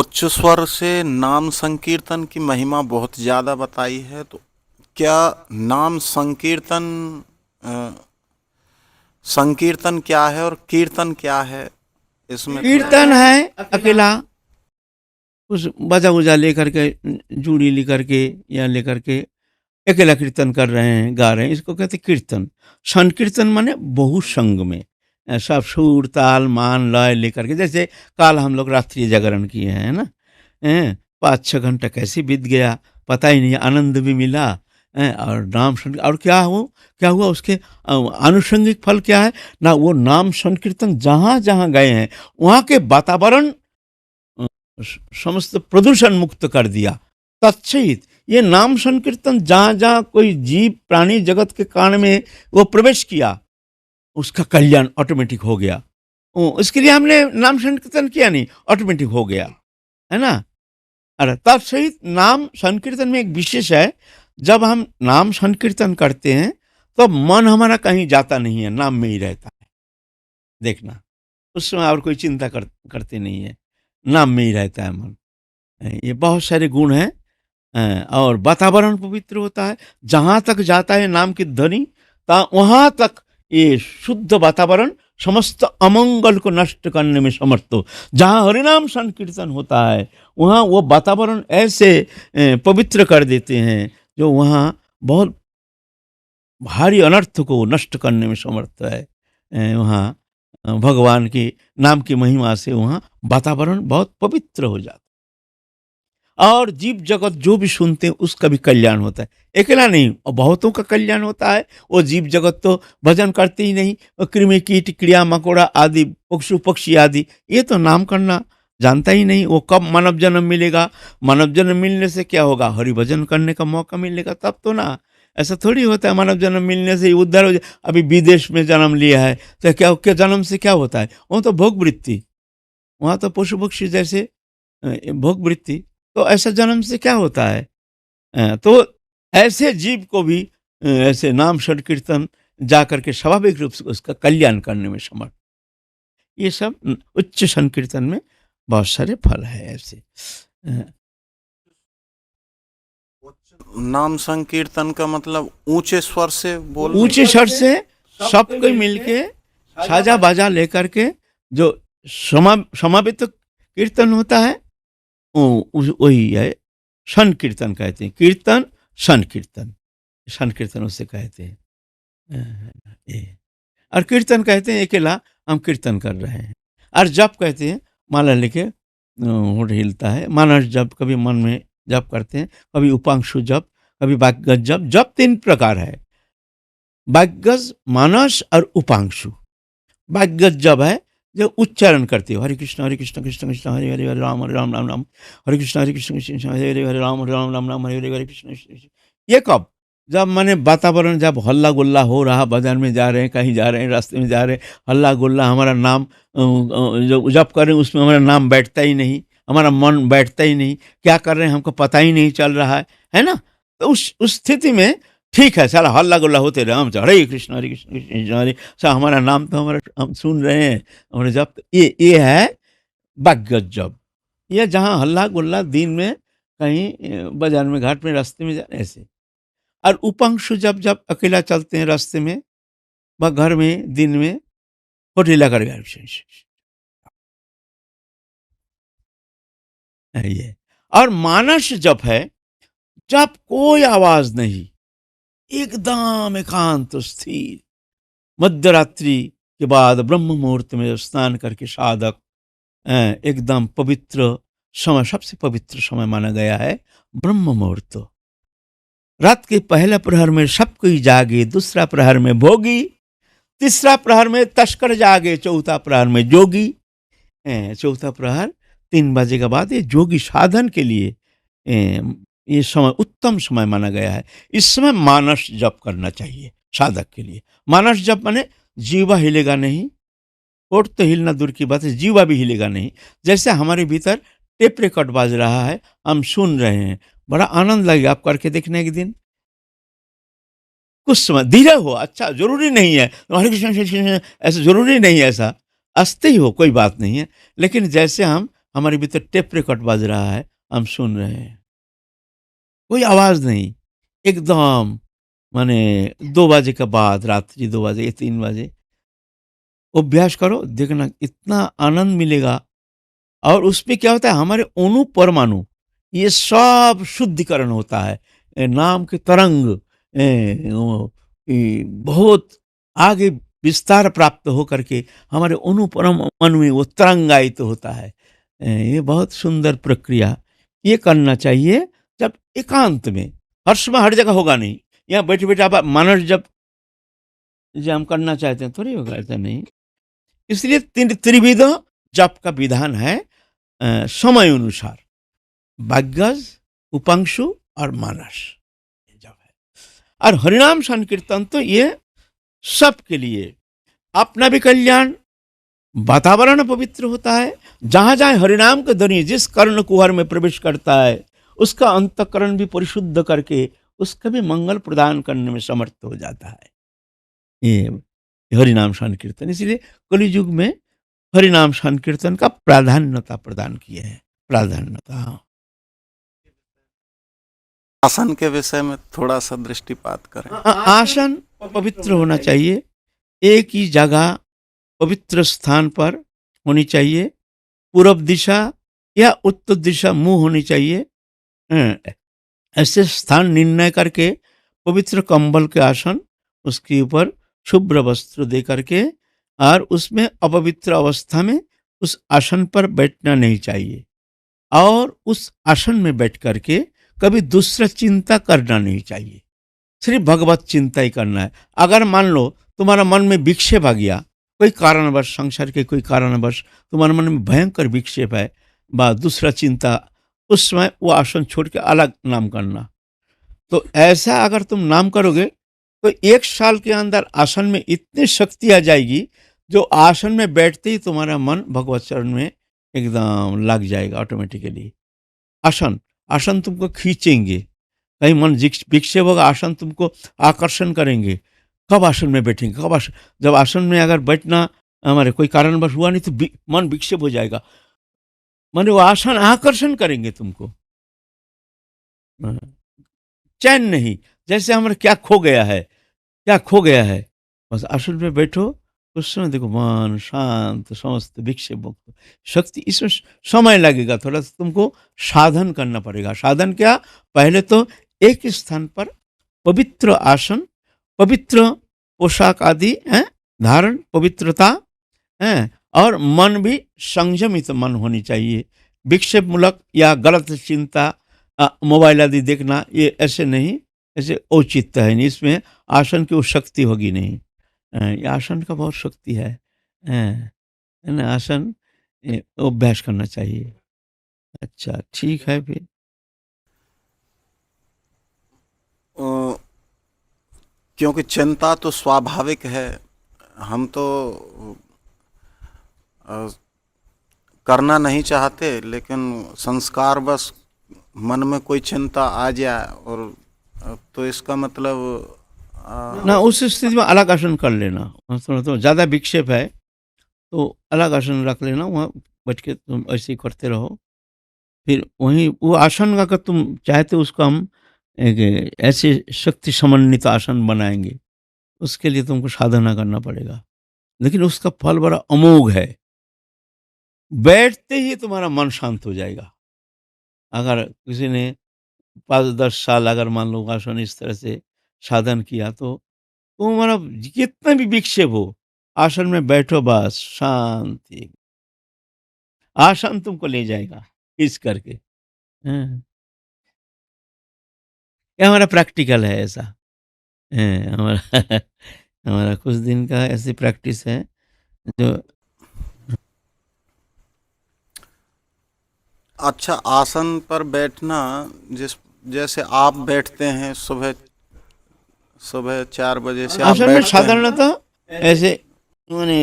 उच्च स्वर से नाम संकीर्तन की महिमा बहुत ज़्यादा बताई है, तो क्या नाम संकीर्तन अ, संकीर्तन क्या है और कीर्तन क्या है, इसमें थोड़ा कीर्तन है अकेला, कुछ बजा उजा लेकर के, जूड़ी लेकर के या लेकर के अकेला कीर्तन कर रहे हैं, गा रहे हैं, इसको कहते हैं कीर्तन। संकीर्तन माने बहुसंग में, सब सुर ताल मान लय लेकर के, जैसे काल हम लोग रात्रि जागरण किए हैं ना, 5-6 घंटा कैसे बीत गया पता ही नहीं, आनंद भी मिला। और नाम और क्या हुआ उसके आनुषंगिक फल क्या है ना, वो नाम संकीर्तन जहाँ जहाँ गए हैं वहाँ के वातावरण समस्त प्रदूषण मुक्त कर दिया। तत्सहित ये नाम संकीर्तन जहाँ जहाँ कोई जीव प्राणी जगत के कान में वो प्रवेश किया, उसका कल्याण ऑटोमेटिक हो गया। इसके लिए हमने नाम संकीर्तन किया नहीं, ऑटोमेटिक हो गया, है ना। अरे तत्सहित नाम संकीर्तन में एक विशेष है, जब हम नाम संकीर्तन करते हैं तो मन हमारा कहीं जाता नहीं है, नाम में ही रहता है। देखना, उस समय और कोई चिंता करते नहीं है, नाम में ही रहता है मन। ये बहुत सारे गुण हैं। और वातावरण पवित्र होता है, जहाँ तक जाता है नाम की ध्वनि, वहाँ तक ये शुद्ध वातावरण समस्त अमंगल को नष्ट करने में समर्थ हो। जहाँ हरिनाम संकीर्तन होता है वहाँ वो वातावरण ऐसे पवित्र कर देते हैं, जो वहाँ बहुत भारी अनर्थ को नष्ट करने में समर्थ है। वहाँ भगवान के नाम की महिमा से वहाँ वातावरण बहुत पवित्र हो जाता है, और जीव जगत जो भी सुनते हैं उसका भी कल्याण होता है। अकेला नहीं, और बहुतों का कल्याण होता है। वो जीव जगत तो भजन करते ही नहीं, वो कृमि कीट कीड़ा मकोड़ा आदि पशु पक्षी आदि, ये तो नाम करना जानता ही नहीं। वो कब मानव जन्म मिलेगा, मानव जन्म मिलने से क्या होगा, हरि भजन करने का मौका मिलेगा तब तो ना। ऐसा थोड़ी होता है मानव जन्म मिलने से ही उद्धार हो जाए। अभी विदेश में जन्म लिया है तो क्या जन्म से क्या होता है, वो तो भोग वृत्ति, वहाँ तो पशु पक्षी जैसे भोग वृत्ति। तो ऐसा जन्म से क्या होता है। तो ऐसे जीव को भी ऐसे नाम संकीर्तन जा करके स्वाभाविक रूप से उसका कल्याण करने में समर्थ। ये सब उच्च संकीर्तन में बहुत सारे फल है ऐसे। नाम संकीर्तन का मतलब ऊंचे स्वर से बोलना। ऊंचे स्वर से सबको मिलके साजा बाजा लेकर के जो समावित कीर्तन होता है, वही है संकीर्तन कहते हैं। कीर्तन संकीर्तन, संकीर्तन उसे कहते हैं। ये और कीर्तन कहते हैं अकेला हम कीर्तन कर रहे हैं। और जप कहते हैं माला लेके होठ हिलता है, मानस जप, कभी मन में जप करते हैं, कभी उपांशु जप, कभी वाग्गज जप। जप 3 प्रकार है, वाग्गज, मानस और उपांशु। वाग्गज जप है जो उच्चारण करते हो, हरे कृष्ण कृष्ण कृष्ण हरे हरे हरे राम राम राम, हरे कृष्ण कृष्ण कृष्ण हरे हरे हरे राम राम हरे हरे हरे कृष्ण कृष्ण। ये कब, जब माने वातावरण जब हल्ला गुल्ला हो रहा, बाजार में जा रहे हैं, कहीं जा रहे हैं, रास्ते में जा रहे हैं, हल्ला गुल्ला, हमारा नाम जो जब कर रहे हैं उसमें हमारा नाम बैठता ही नहीं, हमारा मन बैठता ही नहीं, क्या कर रहे हैं हमको पता ही नहीं चल रहा है ना। तो उस स्थिति में ठीक है, सारा हल्ला गुल्ला होते रहे, हम हरे कृष्ण कृष्ण कृष्ण हरे, सर हमारा नाम तो हमारा हम सुन रहे हैं, हमारे जब ये है वाग्गज जप। ये जहाँ हल्ला गुल्ला दिन में कहीं बाजार में, घाट में, रास्ते में जा रहे ऐसे। और उपांशु जब जब अकेला चलते हैं रास्ते में व घर में दिन में, होठे लगा ये। और मानस जप है जब कोई आवाज नहीं, एकदम एकांत स्थिर, मध्यरात्रि के बाद ब्रह्म मुहूर्त में स्नान करके साधक एकदम पवित्र समय, सबसे पवित्र समय माना गया है ब्रह्म मुहूर्त। रात के पहले प्रहर में सब कोई जागे, दूसरा प्रहर में भोगी, तीसरा प्रहर में तस्कर जागे, चौथा प्रहर में जोगी। चौथा प्रहर 3 बजे के बाद ये जोगी साधन के लिए ये समय उत्तम समय माना गया है। इस समय मानस जप करना चाहिए साधक के लिए। मानस जप माने जीवा हिलेगा नहीं, होठ तो हिलना दूर की बात है, जीवा भी हिलेगा नहीं। जैसे हमारे भीतर टेप रिकॉर्ड बाज रहा है, हम सुन रहे हैं, बड़ा आनंद लगेगा। आप करके देखने एक दिन, कुछ समय धीरे हो, अच्छा जरूरी नहीं है हरे कृष्ण ऐसा जरूरी नहीं है, ऐसा अस्ते ही हो, कोई बात नहीं है। लेकिन जैसे हम हमारे भीतर टेप रिकॉर्ड बज रहा है, हम सुन रहे हैं, कोई आवाज नहीं, एकदम माने 2 बजे के बाद, रात्रि 2 बजे या 3 बजे अभ्यास करो, देखना इतना आनंद मिलेगा। और उसमें क्या होता है, हमारे अणु परमाणु ये सब शुद्धिकरण होता है। नाम के तरंग बहुत आगे विस्तार प्राप्त हो करके हमारे अणु परमाणु में वो तरंगायित तो होता है। ये बहुत सुंदर प्रक्रिया, ये करना चाहिए जब एकांत में। हर समय हर जगह होगा नहीं, यहाँ बैठे बैठे आप मानस जब जो हम करना चाहते हैं थोड़ी होगा, ऐसा नहीं। इसलिए त्रिविध जप का विधान है समय अनुसार, वाग्यज, उपांशु और मानस जप है। और हरिनाम संकीर्तन तो ये सबके लिए, अपना भी कल्याण, वातावरण पवित्र होता है। जहां जहां हरिनाम के ध्वनि जिस कर्ण कुहर में प्रवेश करता है, उसका अंतकरण भी परिशुद्ध करके उसका भी मंगल प्रदान करने में समर्थ हो जाता है ये हरिनाम संकीर्तन। इसलिए कलियुग में हरिनाम संकीर्तन का प्राधान्यता प्रदान किए हैं, प्राधान्यता। आसन के विषय में थोड़ा सा दृष्टिपात करें। आसन पवित्र होना चाहिए, एक ही जगह पवित्र स्थान पर होनी चाहिए, पूर्व दिशा या उत्तर दिशा मुंह होनी चाहिए। ऐसे स्थान निर्णय करके पवित्र कंबल के आसन, उसके ऊपर शुभ्र वस्त्र दे करके, और उसमें अपवित्र अवस्था में उस आसन पर बैठना नहीं चाहिए। और उस आसन में बैठ करके कभी दूसरा चिंता करना नहीं चाहिए, सिर्फ भगवत चिंता ही करना है। अगर मान लो तुम्हारा मन में विक्षेप आ गया, कोई कारणवश, संसार के कोई कारणवश तुम्हारे मन में भयंकर विक्षेप है व दूसरा चिंता, उस समय वो आसन छोड़ के अलग नाम करना। तो ऐसा अगर तुम नाम करोगे तो 1 साल के अंदर आसन में इतनी शक्ति आ जाएगी, जो आसन में बैठते ही तुम्हारा मन भगवत चरण में एकदम लग जाएगा ऑटोमेटिकली। आसन आसन तुमको खींचेंगे, कहीं मन विक्षेप होगा, आसन तुमको आकर्षण करेंगे। कब आसन में बैठेंगे, कब आसन, जब आसन में अगर बैठना हमारे कोई कारणवश हुआ नहीं तो मन विक्षेप हो जाएगा, माने वो आसन आकर्षण करेंगे तुमको। हाँ, चैन नहीं, जैसे हमारा क्या खो गया है, क्या खो गया है। बस आसन में बैठो, उस समय देखो मन शांत, समस्त विक्षेप मुक्त। शक्ति, इसमें समय लगेगा, थोड़ा सा तुमको साधन करना पड़ेगा। साधन क्या, पहले तो एक स्थान पर पवित्र आसन, पवित्र पोशाक आदि हैं धारण, पवित्रता हैं, और मन भी संयमित मन होनी चाहिए। विक्षेप मूलक या गलत चिंता, मोबाइल आदि देखना, ये ऐसे नहीं, ऐसे औचित्य है नहीं, इसमें आसन की वो शक्ति होगी नहीं। ये आसन का बहुत शक्ति है ना। आसन अभ्यास करना चाहिए। अच्छा, ठीक है फिर। अ, क्योंकि चिंता तो स्वाभाविक है, हम तो अ, करना नहीं चाहते, लेकिन संस्कार बस मन में कोई चिंता आ जाए और तो इसका मतलब ना उस स्थिति में अलग आसन कर लेना। थोड़ा तो ज़्यादा विक्षेप है तो अलग आसन रख लेना, वहाँ बैठ के तुम ऐसे ही करते रहो। फिर वहीं वो आसन अगर तुम चाहते हो उसको हम एक ऐसे शक्ति समन्वित आसन बनाएंगे, उसके लिए तुमको साधना करना पड़ेगा, लेकिन उसका फल बड़ा अमोघ है। बैठते ही तुम्हारा मन शांत हो जाएगा। अगर किसी ने 5-10 साल अगर मान लो आसन इस तरह से साधन किया, तो मतलब कितना भी विक्षेप हो, आसन में बैठो, बस शांति, आसन तुमको ले जाएगा इस करके। हाँ, ये हमारा प्रैक्टिकल है ऐसा। हमारा हमारा कुछ दिन का ऐसी प्रैक्टिस है जो। अच्छा, आसन पर बैठना, जिस जैसे आप बैठते हैं सुबह सुबह 4 बजे से आप आसन में बैठते हैं। साधारणतः ऐसे माने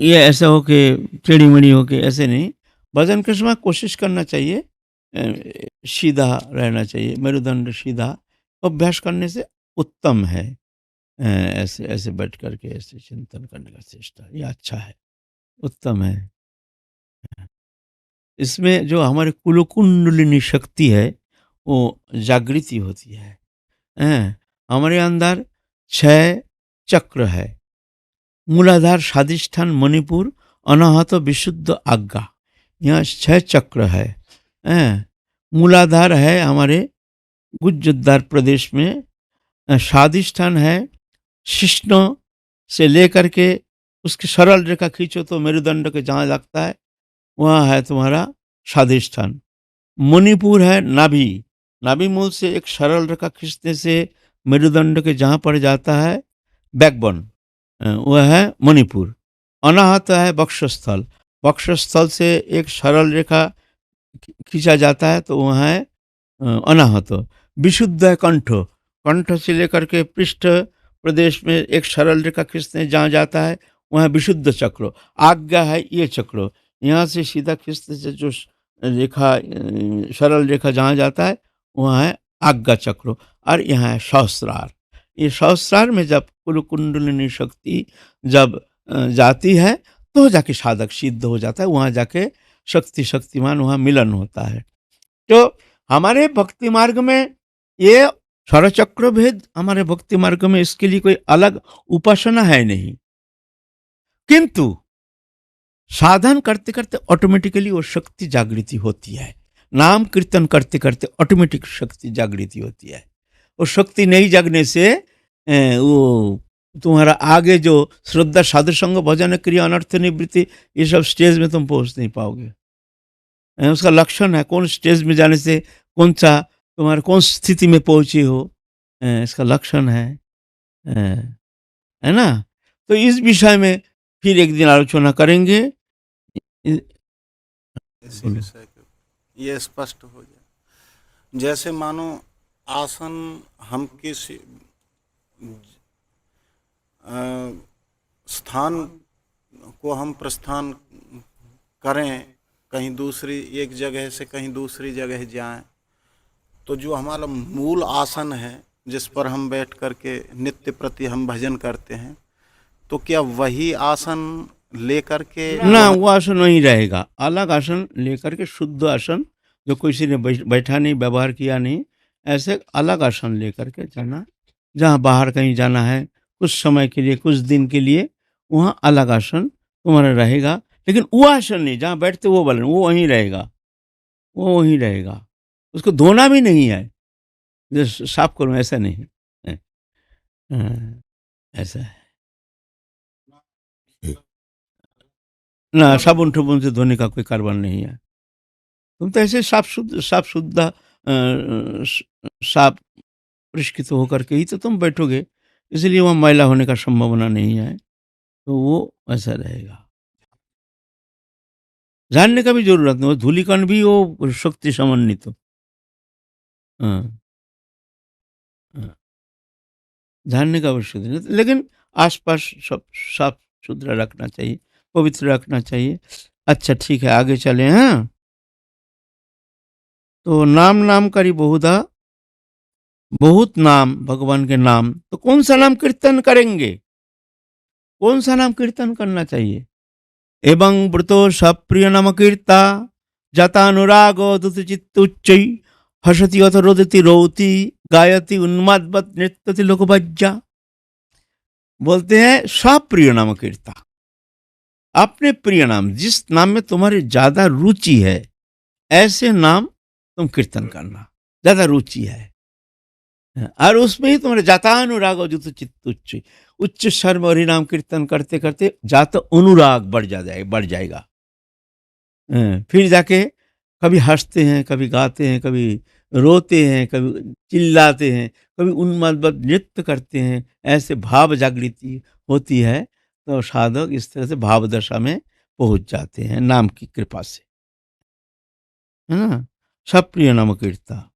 ये ऐसा हो के टेढ़ी मेढ़ी हो के ऐसे नहीं, वजन के समय कोशिश करना चाहिए, सीधा रहना चाहिए, मेरुदंड सीधा। अभ्यास करने से उत्तम है। ऐसे ऐसे बैठ करके ऐसे चिंतन करने का चेष्टा, ये अच्छा है, उत्तम है। इसमें जो हमारे कुलकुंडलिनी शक्ति है वो जागृति होती है। हैं? हमारे अंदर 6 चक्र है। मूलाधार, स्वादिष्ठान, मणिपुर, अनाहत, विशुद्ध, आज्ञा। यहाँ 6 चक्र है। हैं? मूलाधार है हमारे गुज्जदार प्रदेश में। स्वादिष्ठान है शिश्न से लेकर के उसकी सरल रेखा खींचो तो मेरुदंड के जहाँ लगता है वहाँ है तुम्हारा स्वादिष्ठान। मणिपुर है नाभि। नाभि मूल से एक सरल रेखा खींचने से मेरुदंड के जहाँ पर जाता है बैकबोन, वह है मणिपुर। अनाहत है वक्षस्थल। वक्षस्थल से एक सरल रेखा खींचा जाता है तो वह है अनाहत। विशुद्ध है कंठ। कंठ से लेकर के पृष्ठ प्रदेश में एक सरल रेखा खींचने जहाँ जाता है वहाँ विशुद्ध चक्र। आज्ञा है ये चक्र। यहाँ से सीधा खींचने से जो रेखा सरल रेखा जहाँ जाता है वहाँ है आज्ञा चक्र। और यहाँ है सहस्रार। ये सहस्रार में जब कुल कुंडलिनी शक्ति जब जाती है तो जाके साधक सिद्ध हो जाता है। वहाँ जाके शक्तिमान वहाँ मिलन होता है। तो हमारे भक्ति मार्ग में ये स्वरचक्र भेद हमारे भक्ति मार्ग में इसके लिए कोई अलग उपासना है नहीं, किंतु साधन करते करते ऑटोमेटिकली वो शक्ति जागृति होती है। नाम कीर्तन करते करते ऑटोमेटिक शक्ति जागृति होती है। वो शक्ति नहीं जागने से वो तुम्हारा आगे जो श्रद्धा साधु संग भजन क्रिया अनर्थ निवृत्ति ये सब स्टेज में तुम पहुंच नहीं पाओगे। उसका लक्षण है कौन स्टेज में जाने से कौन सा तुम्हारे कौन स्थिति में पहुंचे हो, इसका लक्षण है ना। तो इस विषय में फिर एक दिन आलोचना करेंगे। इसी विषय के ये स्पष्ट हो जाए। जैसे मानो आसन हम किसी स्थान को हम प्रस्थान करें, कहीं दूसरी एक जगह से कहीं दूसरी जगह जाएं, तो जो हमारा मूल आसन है जिस पर हम बैठ कर के नित्य प्रति हम भजन करते हैं, तो क्या वही आसन लेकर के ना वो आसन नहीं रहेगा। अलग आसन लेकर के शुद्ध आसन जो किसी ने बैठा नहीं व्यवहार किया नहीं, ऐसे अलग आसन लेकर के जाना। जहाँ बाहर कहीं जाना है कुछ समय के लिए कुछ दिन के लिए वहाँ अलग आसन तुम्हारा रहेगा, लेकिन वो आसन नहीं जहाँ बैठते वो वाला वो वहीं रहेगा। वो वहीं रहेगा। उसको धोना भी नहीं है जो साफ करूँ ऐसा नहीं है। ऐसा है ना, साबुन ठुबुन से धोने का कोई कारबार नहीं है। तुम तो ऐसे साफ शुद्ध साफ परिष्कृत होकर के ही तो तुम बैठोगे, इसलिए वहाँ मैला होने का संभावना नहीं है। तो वो ऐसा रहेगा। जानने का भी जरूरत नहीं, वो धूलिकण भी वो शक्ति समन्वित हो। जानने का आवश्यक नहीं, लेकिन आसपास सब साफ सुथरा रखना चाहिए, पवित्र रखना चाहिए। अच्छा ठीक है, आगे चले। हैं तो नाम करी बहुधा, बहुत नाम भगवान के नाम। तो कौन सा नाम कीर्तन करेंगे, कौन सा नाम कीर्तन करना चाहिए। एवं व्रतो सप्रिय नाम कीर्ता जतानुराग दुत चित्त उच्च हसति अथ रोदति रोति गायति उन्मादवत नृत्यति लोकभज्जा। बोलते हैं सप्रिय नाम कीर्ता, अपने प्रिय नाम, जिस नाम में तुम्हारी ज्यादा रुचि है ऐसे नाम तुम कीर्तन करना, ज्यादा रुचि है। और उसमें ही तुम्हारे जातानुराग जुत चित्त उच्च, उच्च स्वर में हरि नाम कीर्तन करते करते जात अनुराग बढ़ जाएगा। फिर जाके कभी हंसते हैं, कभी गाते हैं, कभी रोते हैं, कभी चिल्लाते हैं, कभी उन्माद नृत्य करते हैं। ऐसे भाव जागृति होती है तो साधक इस तरह से भाव दशा में पहुंच जाते हैं नाम की कृपा से, है ना। सब प्रिय नाम कीर्ता।